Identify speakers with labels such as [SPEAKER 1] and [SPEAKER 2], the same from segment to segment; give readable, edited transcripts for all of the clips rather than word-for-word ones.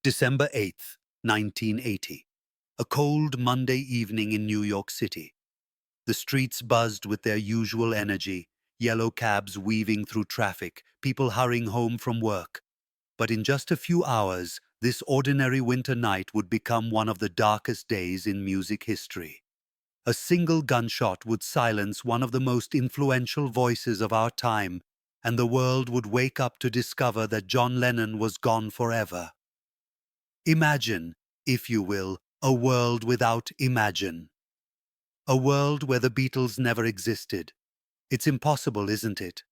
[SPEAKER 1] December 8th, 1980. A cold Monday evening in New York City. The streets buzzed with their usual energy, yellow cabs weaving through traffic, people hurrying home from work. But in just a few hours, this ordinary winter night would become one of the darkest days in music history. A single gunshot would silence one of the most influential voices of our time, and the world would wake up to discover that John Lennon was gone forever. Imagine, if you will, a world without Imagine. A world where the Beatles never existed. It's impossible, isn't it?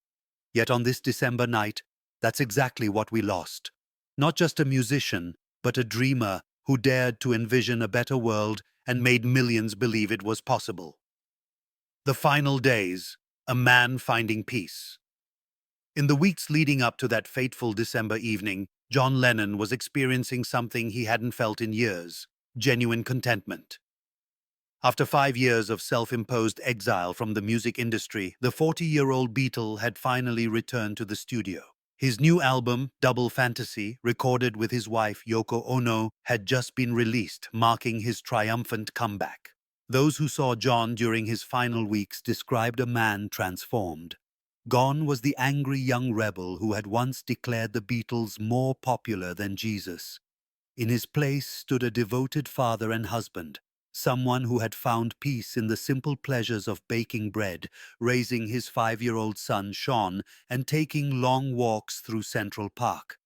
[SPEAKER 1] Yet on this December night, that's exactly what we lost. Not just a musician, but a dreamer who dared to envision a better world and made millions believe it was possible. The final days, a man finding peace. In the weeks leading up to that fateful December evening, John Lennon was experiencing something he hadn't felt in years: genuine contentment. After 5 years of self-imposed exile from the music industry, the 40-year-old Beatle had finally returned to the studio. His new album, Double Fantasy, recorded with his wife Yoko Ono, had just been released, marking his triumphant comeback. Those who saw John during his final weeks described a man transformed. Gone was the angry young rebel who had once declared the Beatles more popular than Jesus. In his place stood a devoted father and husband, someone who had found peace in the simple pleasures of baking bread, raising his 5-year-old son Sean, and taking long walks through Central Park.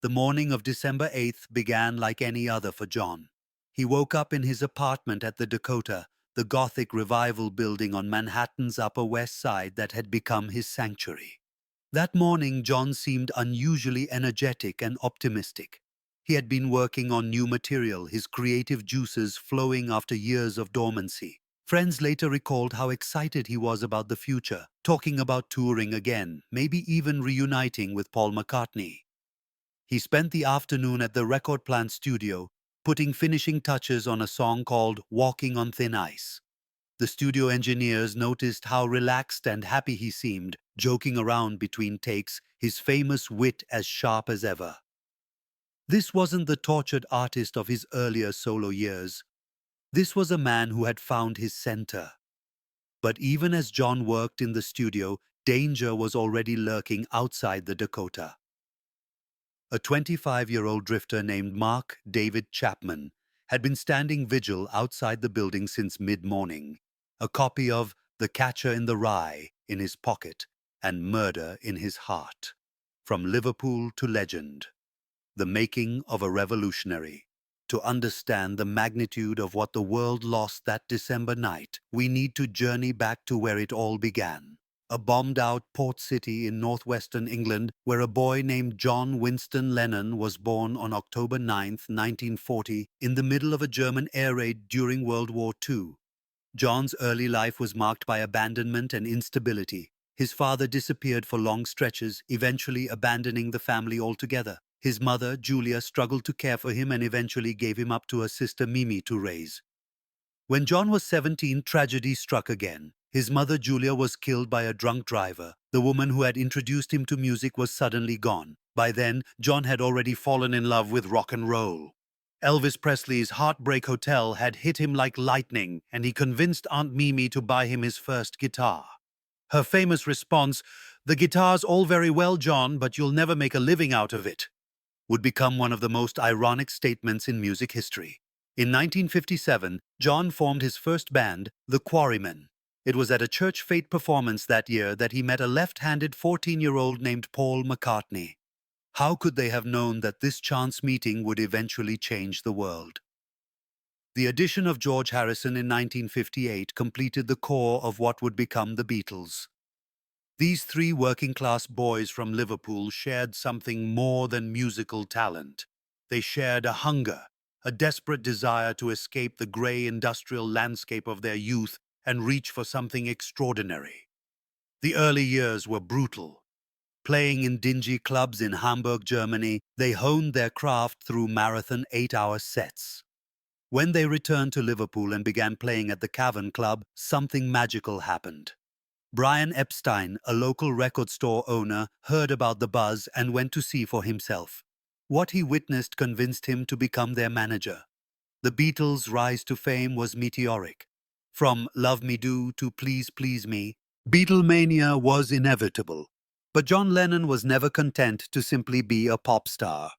[SPEAKER 1] The morning of December 8th began like any other for John. He woke up in his apartment at the Dakota, the Gothic Revival building on Manhattan's Upper West Side that had become his sanctuary. That morning, John seemed unusually energetic and optimistic. He had been working on new material, his creative juices flowing after years of dormancy. Friends later recalled how excited he was about the future, talking about touring again, maybe even reuniting with Paul McCartney. He spent the afternoon at the record plant studio, putting finishing touches on a song called Walking on Thin Ice. The studio engineers noticed how relaxed and happy he seemed, joking around between takes, his famous wit as sharp as ever. This wasn't the tortured artist of his earlier solo years. This was a man who had found his center. But even as John worked in the studio, danger was already lurking outside the Dakota. A 25-year-old drifter named Mark David Chapman had been standing vigil outside the building since mid-morning, a copy of The Catcher in the Rye in his pocket and Murder in his heart. From Liverpool to Legend, the making of a revolutionary. To understand the magnitude of what the world lost that December night, we need to journey back to where it all began. A bombed-out port city in northwestern England where a boy named John Winston Lennon was born on October 9th, 1940, in the middle of a German air raid during World War II. John's early life was marked by abandonment and instability. His father disappeared for long stretches, eventually abandoning the family altogether. His mother, Julia, struggled to care for him and eventually gave him up to her sister Mimi to raise. When John was 17, tragedy struck again. His mother, Julia, was killed by a drunk driver. The woman who had introduced him to music was suddenly gone. By then, John had already fallen in love with rock and roll. Elvis Presley's Heartbreak Hotel had hit him like lightning, and he convinced Aunt Mimi to buy him his first guitar. Her famous response, "The guitar's all very well, John, but you'll never make a living out of it," would become one of the most ironic statements in music history. In 1957, John formed his first band, the Quarrymen. It was at a church fete performance that year that he met a left-handed 14-year-old named Paul McCartney. How could they have known that this chance meeting would eventually change the world? The addition of George Harrison in 1958 completed the core of what would become the Beatles. These three working-class boys from Liverpool shared something more than musical talent. They shared a hunger, a desperate desire to escape the grey industrial landscape of their youth and reach for something extraordinary. The early years were brutal. Playing in dingy clubs in Hamburg, Germany, they honed their craft through marathon 8-hour sets. When they returned to Liverpool and began playing at the Cavern Club, something magical happened. Brian Epstein, a local record store owner, heard about the buzz and went to see for himself. What he witnessed convinced him to become their manager. The Beatles' rise to fame was meteoric. From Love Me Do to Please Please Me, Beatlemania was inevitable. But John Lennon was never content to simply be a pop star.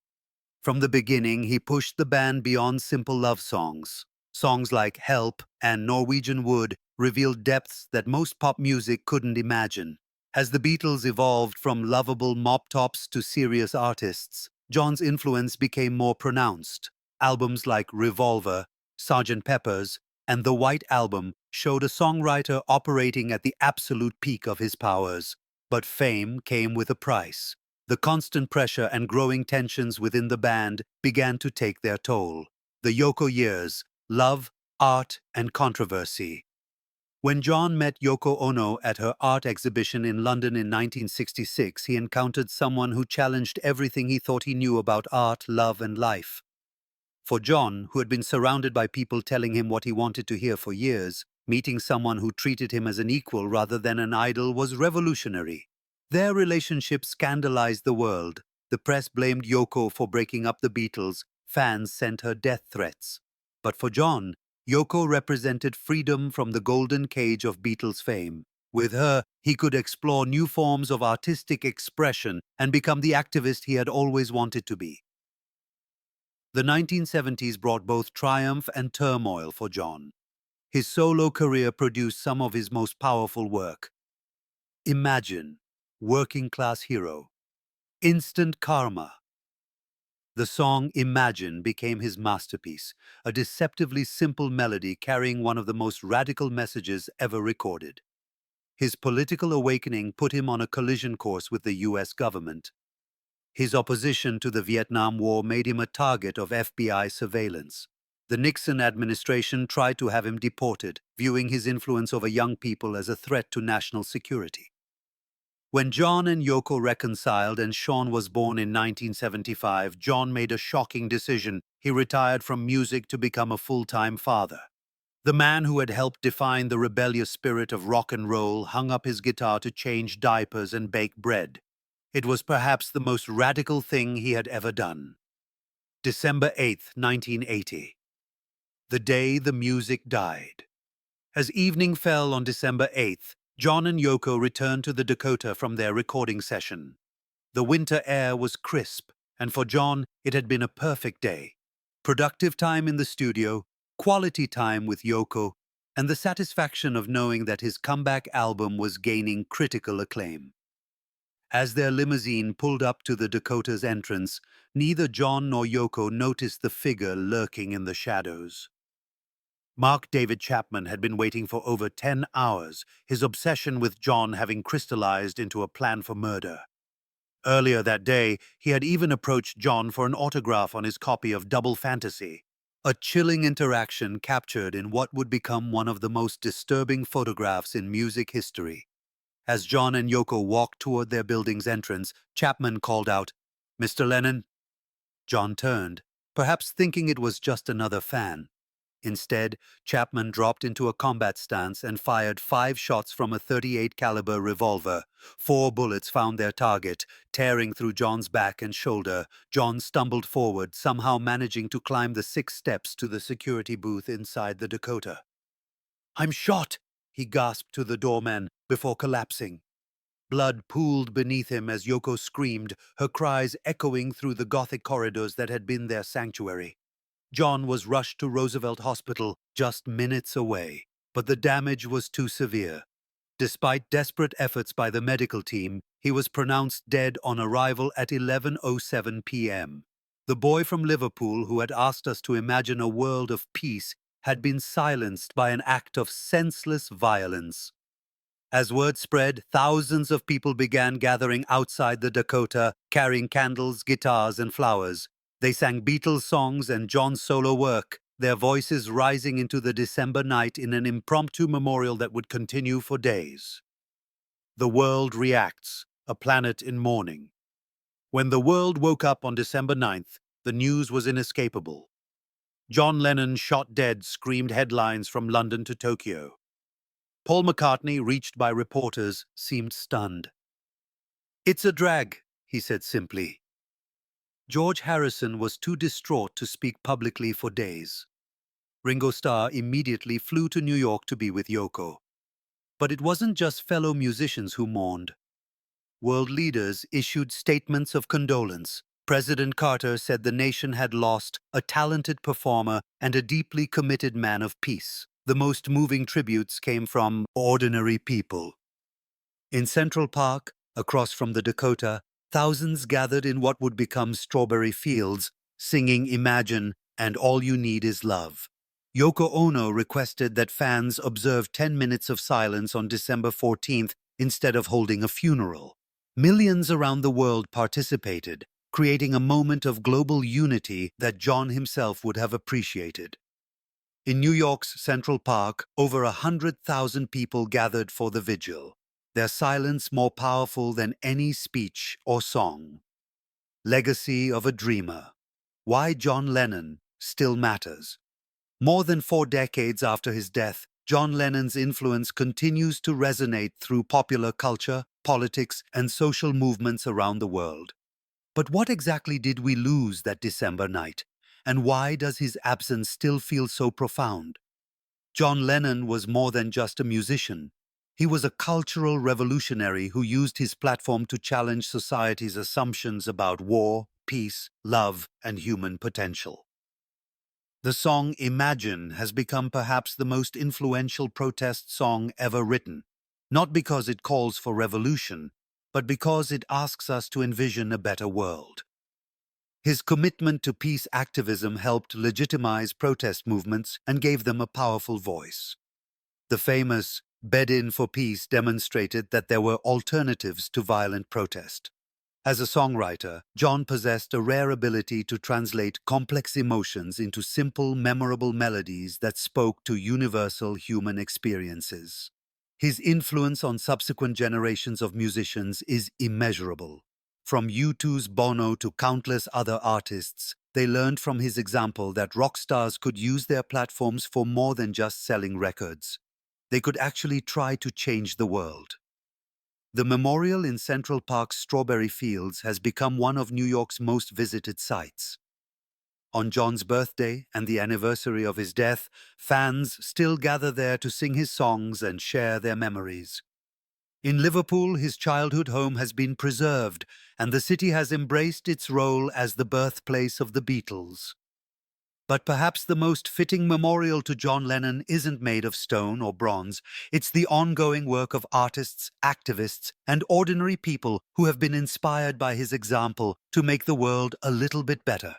[SPEAKER 1] From the beginning, he pushed the band beyond simple love songs. Songs like Help and Norwegian Wood revealed depths that most pop music couldn't imagine. As the Beatles evolved from lovable mop tops to serious artists, John's influence became more pronounced. Albums like Revolver, Sgt. Pepper's, and The White Album showed a songwriter operating at the absolute peak of his powers. But fame came with a price. The constant pressure and growing tensions within the band began to take their toll. The Yoko years, love, art, and controversy. When John met Yoko Ono at her art exhibition in London in 1966, he encountered someone who challenged everything he thought he knew about art, love, and life. For John, who had been surrounded by people telling him what he wanted to hear for years, meeting someone who treated him as an equal rather than an idol was revolutionary. Their relationship scandalized the world. The press blamed Yoko for breaking up the Beatles. Fans sent her death threats. But for John, Yoko represented freedom from the golden cage of Beatles fame. With her, he could explore new forms of artistic expression and become the activist he had always wanted to be. The 1970s brought both triumph and turmoil for John. His solo career produced some of his most powerful work. Imagine, Working Class Hero, Instant Karma. The song Imagine became his masterpiece, a deceptively simple melody carrying one of the most radical messages ever recorded. His political awakening put him on a collision course with the US government. His opposition to the Vietnam War made him a target of FBI surveillance. The Nixon administration tried to have him deported, viewing his influence over young people as a threat to national security. When John and Yoko reconciled and Sean was born in 1975, John made a shocking decision. He retired from music to become a full-time father. The man who had helped define the rebellious spirit of rock and roll hung up his guitar to change diapers and bake bread. It was perhaps the most radical thing he had ever done. December 8, 1980. The day the music died. As evening fell on December 8th, John and Yoko returned to the Dakota from their recording session. The winter air was crisp, and for John, it had been a perfect day. Productive time in the studio, quality time with Yoko, and the satisfaction of knowing that his comeback album was gaining critical acclaim. As their limousine pulled up to the Dakota's entrance, neither John nor Yoko noticed the figure lurking in the shadows. Mark David Chapman had been waiting for over 10 hours, his obsession with John having crystallized into a plan for murder. Earlier that day, he had even approached John for an autograph on his copy of Double Fantasy, a chilling interaction captured in what would become one of the most disturbing photographs in music history. As John and Yoko walked toward their building's entrance, Chapman called out, "Mr. Lennon?" John turned, perhaps thinking it was just another fan. Instead, Chapman dropped into a combat stance and fired 5 shots from a .38 caliber revolver. 4 bullets found their target, tearing through John's back and shoulder. John stumbled forward, somehow managing to climb the 6 steps to the security booth inside the Dakota. "I'm shot!" he gasped to the doorman before collapsing. Blood pooled beneath him as Yoko screamed, her cries echoing through the Gothic corridors that had been their sanctuary. John was rushed to Roosevelt Hospital, just minutes away, but the damage was too severe. Despite desperate efforts by the medical team, he was pronounced dead on arrival at 11:07 p.m. The boy from Liverpool who had asked us to imagine a world of peace had been silenced by an act of senseless violence. As word spread, thousands of people began gathering outside the Dakota, carrying candles, guitars, and flowers. They sang Beatles songs and John's solo work, their voices rising into the December night in an impromptu memorial that would continue for days. The world reacts, a planet in mourning. When the world woke up on December 9th, the news was inescapable. John Lennon shot dead screamed headlines from London to Tokyo. Paul McCartney, reached by reporters, seemed stunned. "It's a drag," he said simply. George Harrison was too distraught to speak publicly for days. Ringo Starr immediately flew to New York to be with Yoko. But it wasn't just fellow musicians who mourned. World leaders issued statements of condolence. President Carter said the nation had lost a talented performer and a deeply committed man of peace. The most moving tributes came from ordinary people. In Central Park, across from the Dakota, thousands gathered in what would become Strawberry Fields, singing Imagine and All You Need Is Love. Yoko Ono requested that fans observe 10 minutes of silence on December 14th instead of holding a funeral. Millions around the world participated, creating a moment of global unity that John himself would have appreciated. In New York's Central Park, over 100,000 people gathered for the vigil, their silence more powerful than any speech or song. Legacy of a Dreamer. Why John Lennon still matters. More than 4 decades after his death, John Lennon's influence continues to resonate through popular culture, politics, and social movements around the world. But what exactly did we lose that December night? And why does his absence still feel so profound? John Lennon was more than just a musician. He was a cultural revolutionary who used his platform to challenge society's assumptions about war, peace, love, and human potential. The song Imagine has become perhaps the most influential protest song ever written, not because it calls for revolution, but because it asks us to envision a better world. His commitment to peace activism helped legitimize protest movements and gave them a powerful voice. The famous Bed In for Peace demonstrated that there were alternatives to violent protest. As a songwriter, John possessed a rare ability to translate complex emotions into simple, memorable melodies that spoke to universal human experiences. His influence on subsequent generations of musicians is immeasurable. From U2's Bono to countless other artists, they learned from his example that rock stars could use their platforms for more than just selling records. They could actually try to change the world. The memorial in Central Park's Strawberry Fields has become one of New York's most visited sites. On John's birthday and the anniversary of his death, fans still gather there to sing his songs and share their memories. In Liverpool, his childhood home has been preserved, and the city has embraced its role as the birthplace of the Beatles. But perhaps the most fitting memorial to John Lennon isn't made of stone or bronze. It's the ongoing work of artists, activists, and ordinary people who have been inspired by his example to make the world a little bit better.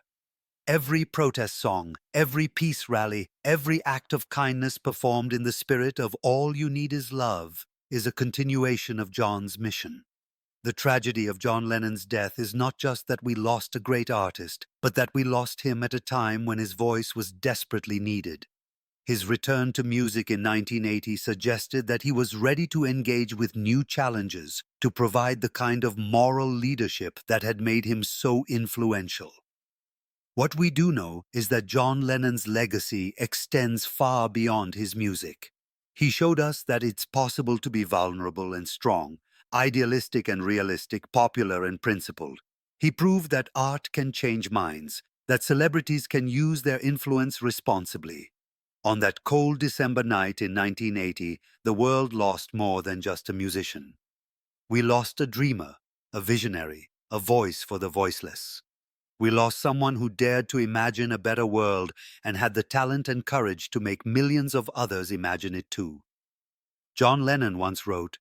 [SPEAKER 1] Every protest song, every peace rally, every act of kindness performed in the spirit of All You Need Is Love is a continuation of John's mission. The tragedy of John Lennon's death is not just that we lost a great artist, but that we lost him at a time when his voice was desperately needed. His return to music in 1980 suggested that he was ready to engage with new challenges, to provide the kind of moral leadership that had made him so influential. What we do know is that John Lennon's legacy extends far beyond his music. He showed us that it's possible to be vulnerable and strong, idealistic and realistic, popular and principled. He proved that art can change minds, that celebrities can use their influence responsibly. On that cold December night in 1980, the world lost more than just a musician. We lost a dreamer, a visionary, a voice for the voiceless. We lost someone who dared to imagine a better world and had the talent and courage to make millions of others imagine it too. John Lennon once wrote,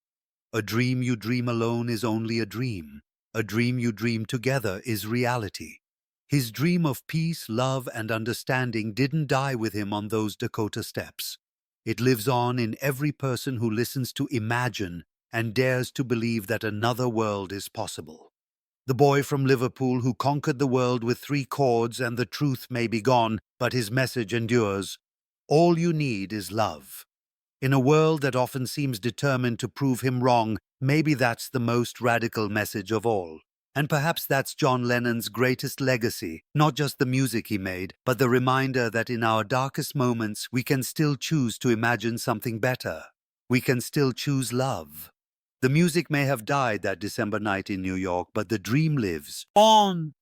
[SPEAKER 1] "A dream you dream alone is only a dream. A dream you dream together is reality." His dream of peace, love, and understanding didn't die with him on those Dakota steps. It lives on in every person who listens to imagine and dares to believe that another world is possible. The boy from Liverpool who conquered the world with 3 chords and the truth may be gone, but his message endures. All you need is love. In a world that often seems determined to prove him wrong, maybe that's the most radical message of all. And perhaps that's John Lennon's greatest legacy, not just the music he made, but the reminder that in our darkest moments we can still choose to imagine something better. We can still choose love. The music may have died that December night in New York, but the dream lives on.